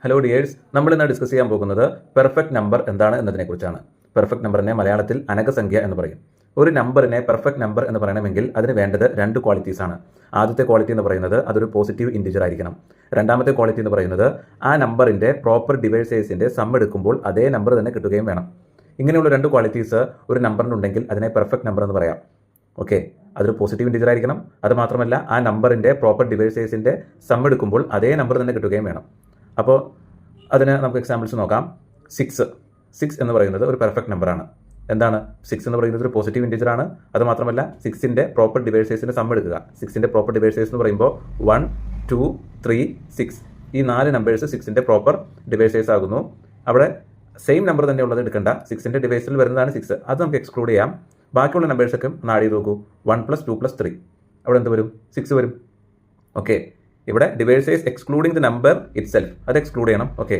Hello dears, നമ്മൾ ഇന്ന് discuss ചെയ്യാൻ പോകുന്നത് പെർഫെക്റ്റ് നമ്പർ എന്താണ് എന്നതിനെക്കുറിച്ചാണ്. പെർഫെക്റ്റ് നമ്പറിനെ മലയാളത്തിൽ അനകസംഖ്യ എന്ന് പറയും. ഒരു നമ്പറിനെ പെർഫെക്റ്റ് നമ്പർ എന്ന് പറയണമെങ്കിൽ അതിന് വേണ്ടത് രണ്ട് ക്വാളിറ്റീസ് ആണ്. ആദ്യത്തെ ക്വാളിറ്റി എന്ന് പറയുന്നത് അതൊരു പോസിറ്റീവ് ഇൻറ്റിജർ ആയിരിക്കണം. രണ്ടാമത്തെ ക്വാളിറ്റി എന്ന് പറയുന്നത് ആ നമ്പറിന്റെ പ്രോപ്പർ ഡിവൈസേഴ്സിന്റെ സം എടുക്കുമ്പോൾ അതേ നമ്പർ തന്നെ കിട്ടുകയും വേണം. ഇങ്ങനെയുള്ള രണ്ട് ക്വാളിറ്റീസ് ഒരു നമ്പറിനുണ്ടെങ്കിൽ അതിനെ പെർഫെക്റ്റ് നമ്പർ എന്ന് പറയാം. ഓക്കെ, അതൊരു പോസിറ്റീവ് ഇൻറ്റിജർ ആയിരിക്കണം. അത് മാത്രമല്ല ആ നമ്പറിന്റെ പ്രോപ്പർ ഡിവൈസേഴ്സിന്റെ സം എടുക്കുമ്പോൾ അതേ നമ്പർ തന്നെ കിട്ടുകയും വേണം. അപ്പോൾ അതിന് നമുക്ക് എക്സാമ്പിൾസ് നോക്കാം. 6 എന്ന് പറയുന്നത് ഒരു പെർഫെക്റ്റ് നമ്പറാണ്. എന്താണ് 6 എന്ന് പറയുന്നത്? ഒരു പോസിറ്റീവ് ഇൻറ്റിജർ ആണ്. അത് മാത്രമല്ല 6ന്റെ പ്രോപ്പർ ഡിവൈസേഴ്സിന്റെ സം എടുക്കുക. 6ന്റെ പ്രോപ്പർ ഡിവൈസേഴ്സ് എന്ന് പറയുമ്പോൾ 1, 2, 3, 6 ഈ 4 നമ്പേഴ്സ് 6ന്റെ പ്രോപ്പർ ഡിവൈസേഴ്സ് ആകുന്നു. അവിടെ സെയിം നമ്പർ തന്നെ ഉള്ളത് എടുക്കേണ്ട. 6ന്റെ ഡിവൈസിൽ വരുന്നതാണ് 6, അത് നമുക്ക് എക്സ്ക്ലൂഡ് ചെയ്യാം. ബാക്കിയുള്ള നമ്പേഴ്സൊക്കെ ഒന്ന് ആഡ് ചെയ്ത് നോക്കൂ. 1 + 2 + 3 അവിടെ എന്ത് വരും? 6 വരും. ഓക്കെ, ഇവിടെ divisors excluding the number it self, അത് എക്സ്ക്ലൂഡ് ചെയ്യണം. ഓക്കെ,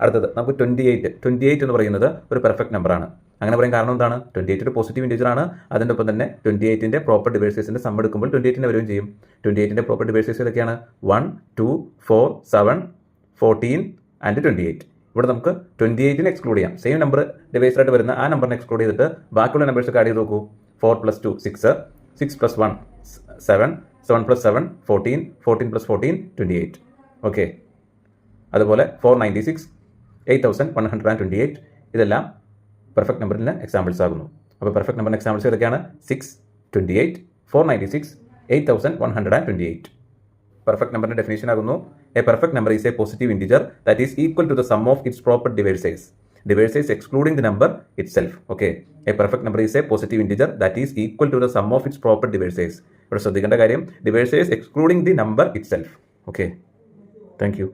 അടുത്തത് നമുക്ക് 28 എന്ന് പറയുന്നത് ഒരു പെർഫെക്റ്റ് നമ്പറാണ്. അങ്ങനെ പറയാൻ കാരണം എന്താണ്? 28 ഒരു പോസിറ്റീവ് ഇൻറ്റിജർ ആണ്. അതിൻ്റെ ഒപ്പം തന്നെ 28ന്റെ പ്രോപ്പർ ഡിവൈസേഴ്സിന്റെ സം എടുക്കുമ്പോൾ 28നെ വരികയും ചെയ്യും. 28ന്റെ പ്രോപ്പർ ഡിവൈസേഴ്സ് ഏതൊക്കെയാണ്? 1, 2, 4, 7, 14 ആൻഡ് 28. ഇവിടെ നമുക്ക് 28നെ എക്സ്ക്ലൂഡ് ചെയ്യാം. സെയിം നമ്പർ ഡിവൈസറായിട്ട് വരുന്ന ആ നമ്പറിനെ എക്സ്ക്ലൂഡ് ചെയ്തിട്ട് ബാക്കിയുള്ള നമ്പേഴ്സ് ആഡ് ചെയ്ത് നോക്കൂ. 4 + 2 6, 6 + 1 7, 7 + 7 14, 14 + 14 28. ഓക്കെ, അതുപോലെ 496, 8128 ഇതെല്ലാം പെർഫെക്റ്റ് നമ്പറിന് എക്സാമ്പിൾസ് ആകുന്നു. അപ്പോൾ പെർഫെക്റ്റ് നമ്പറിന് എക്സാമ്പിൾസ് ഏതൊക്കെയാണ്? 6, 28, 496, 8128. പെർഫെക്റ്റ് നമ്പറിന്റെ ഡെഫിനേഷൻ ആകുന്നു: a perfect number is a positive integer that is equal to the sum of its proper divisors excluding the number itself. Okay, a perfect number is a positive integer that is equal to the sum of its proper divisors. ഇവിടെ ശ്രദ്ധിക്കേണ്ട കാര്യം, divisors excluding the number itself. Okay, thank you.